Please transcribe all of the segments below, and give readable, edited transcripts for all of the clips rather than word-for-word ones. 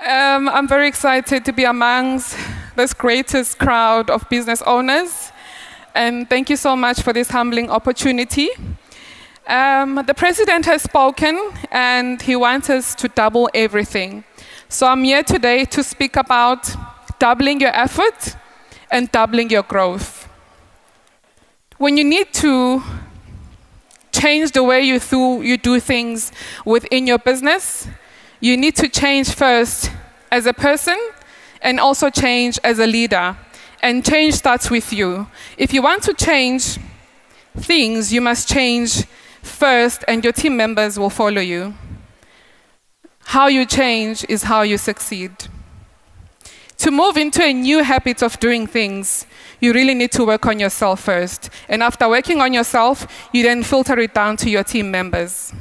I'm very excited to be amongst this greatest crowd of business owners. And thank you so much for this humbling opportunity. The president has spoken and he wants us to double everything. So I'm here today to speak about doubling your effort and doubling your growth. When you need to change the way you do things within your business, you need to change first as a person and also change as a leader. And change starts with you. If you want to change things, you must change first and your team members will follow you. How you change is how you succeed. To move into a new habit of doing things, you really need to work on yourself first. And after working on yourself, you then filter it down to your team members.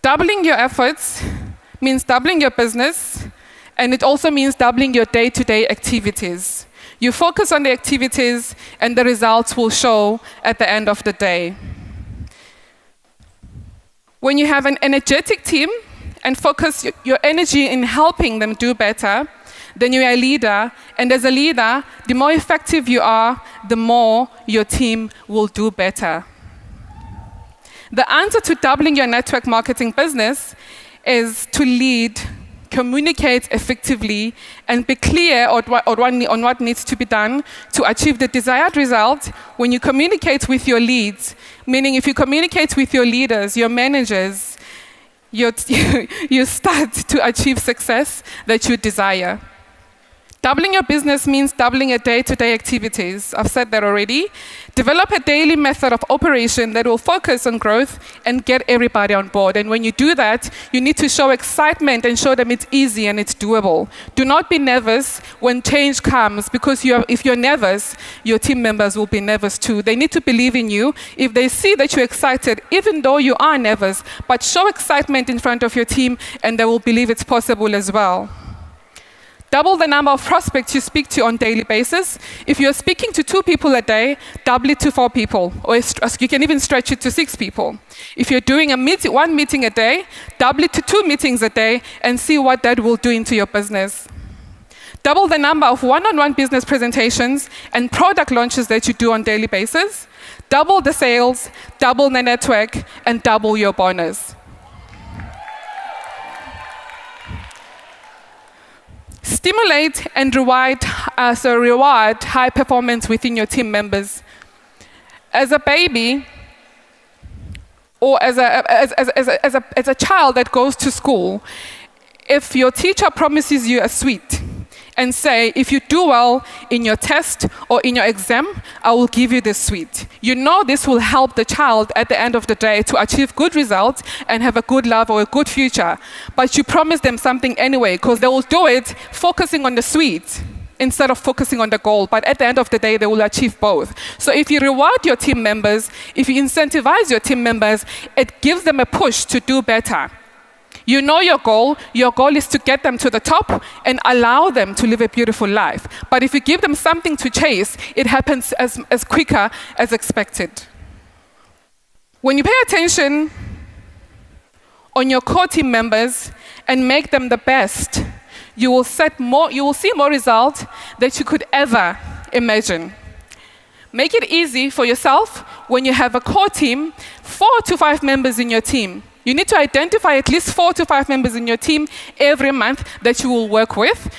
Doubling your efforts means doubling your business, and it also means doubling your day-to-day activities. You focus on the activities, and the results will show at the end of the day. When you have an energetic team and focus your energy in helping them do better, then you're a leader, and as a leader, the more effective you are, the more your team will do better. The answer to doubling your network marketing business is to lead, communicate effectively, and be clear on what needs to be done to achieve the desired result. When you communicate with your leads, meaning if you communicate with your leaders, your managers, you start to achieve success that you desire. Doubling your business means doubling your day-to-day activities. I've said that already. Develop a daily method of operation that will focus on growth and get everybody on board. And when you do that, you need to show excitement and show them it's easy and it's doable. Do not be nervous when change comes, because if you're nervous, your team members will be nervous too. They need to believe in you. If they see that you're excited, even though you are nervous, but show excitement in front of your team and they will believe it's possible as well. Double the number of prospects you speak to on a daily basis. If you're speaking to 2 people a day, double it to 4 people, or you can even stretch it to 6 people. If you're doing one meeting a day, double it to 2 meetings a day and see what that will do into your business. Double the number of one-on-one business presentations and product launches that you do on a daily basis. Double the sales, double the network, and double your bonus. Stimulate and reward high performance within your team members. As a baby, or as a child that goes to school, if your teacher promises you a sweet and say, if you do well in your test or in your exam, I will give you this sweet. You know this will help the child at the end of the day to achieve good results and have a good life or a good future. But you promise them something anyway, because they will do it focusing on the sweet instead of focusing on the goal. But at the end of the day, they will achieve both. So if you reward your team members, if you incentivize your team members, it gives them a push to do better. You know your goal is to get them to the top and allow them to live a beautiful life. But if you give them something to chase, it happens as quicker as expected. When you pay attention on your core team members and make them the best, you will see more results that you could ever imagine. Make it easy for yourself when you have a core team, 4 to 5 members in your team. You need to identify at least 4 to 5 members in your team every month that you will work with.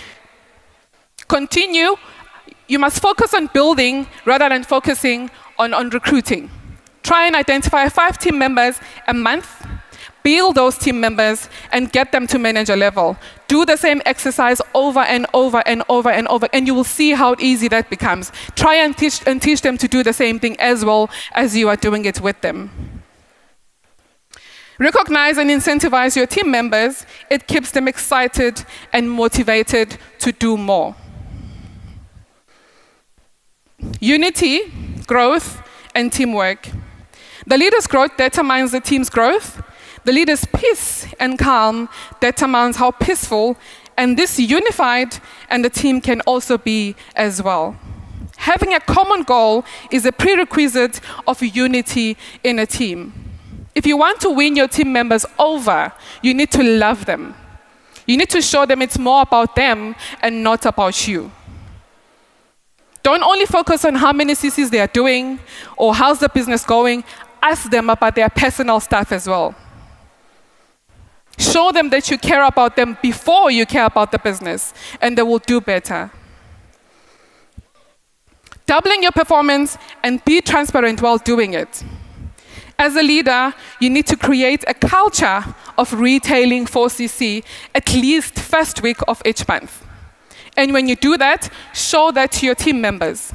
Continue. You must focus on building rather than focusing on recruiting. Try and identify 5 team members a month. Build those team members and get them to manager level. Do the same exercise over and over and over and over, and you will see how easy that becomes. Try and teach them to do the same thing as well as you are doing it with them. Recognize and incentivize your team members. It keeps them excited and motivated to do more. Unity, growth, and teamwork. The leader's growth determines the team's growth. The leader's peace and calm determines how peaceful and this unified and the team can also be as well. Having a common goal is a prerequisite of unity in a team. If you want to win your team members over, you need to love them. You need to show them it's more about them and not about you. Don't only focus on how many CCs they are doing or how's the business going. Ask them about their personal stuff as well. Show them that you care about them before you care about the business, and they will do better. Doubling your performance and be transparent while doing it. As a leader, you need to create a culture of retailing 4cc at least first week of each month. And when you do that, show that to your team members.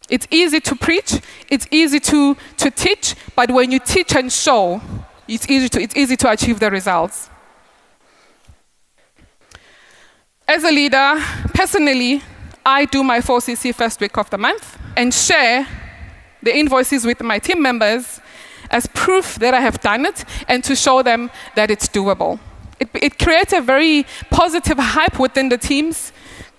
It's easy to preach, it's easy to teach, but when you teach and show, it's easy to achieve the results. As a leader, personally, I do my 4cc first week of the month and share the invoices with my team members as proof that I have done it and to show them that it's doable. It creates a very positive hype within the teams.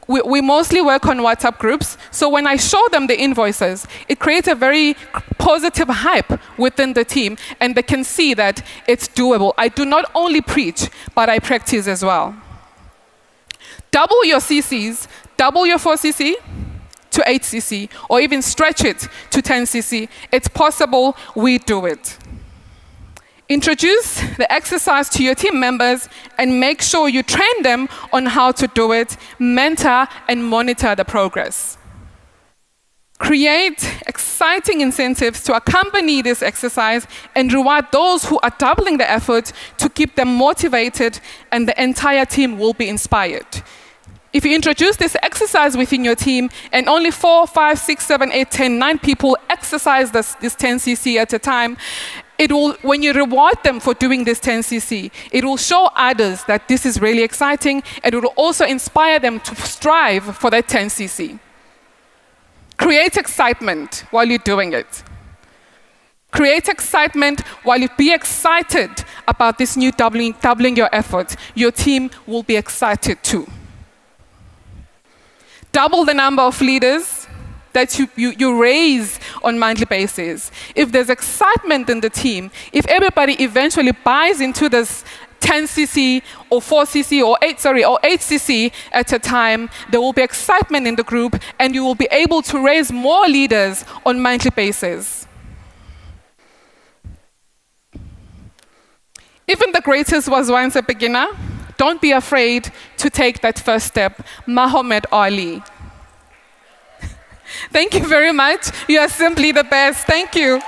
We mostly work on WhatsApp groups, so when I show them the invoices, it creates a very positive hype within the team, and they can see that it's doable. I do not only preach, but I practice as well. Double your CCs, double your 4cc to 8cc, or even stretch it to 10cc. It's possible, we do it. Introduce the exercise to your team members and make sure you train them on how to do it, mentor and monitor the progress. Create exciting incentives to accompany this exercise and reward those who are doubling the effort to keep them motivated, and the entire team will be inspired. If you introduce this exercise within your team and only 4, 5, 6, 7, 8, 10, 9 people exercise this 10cc at a time, it will, when you reward them for doing this 10cc, it will show others that this is really exciting, and it will also inspire them to strive for that 10cc. Create excitement while you're doing it. Create excitement while you be excited about this new doubling your effort. Your team will be excited too. Double the number of leaders that you raise on monthly basis. If there's excitement in the team, if everybody eventually buys into this 10cc or 4cc or 8cc at a time, there will be excitement in the group, and you will be able to raise more leaders on monthly basis. Even the greatest was once a beginner. Don't be afraid to take that first step. Muhammad Ali. Thank you very much. You are simply the best. Thank you.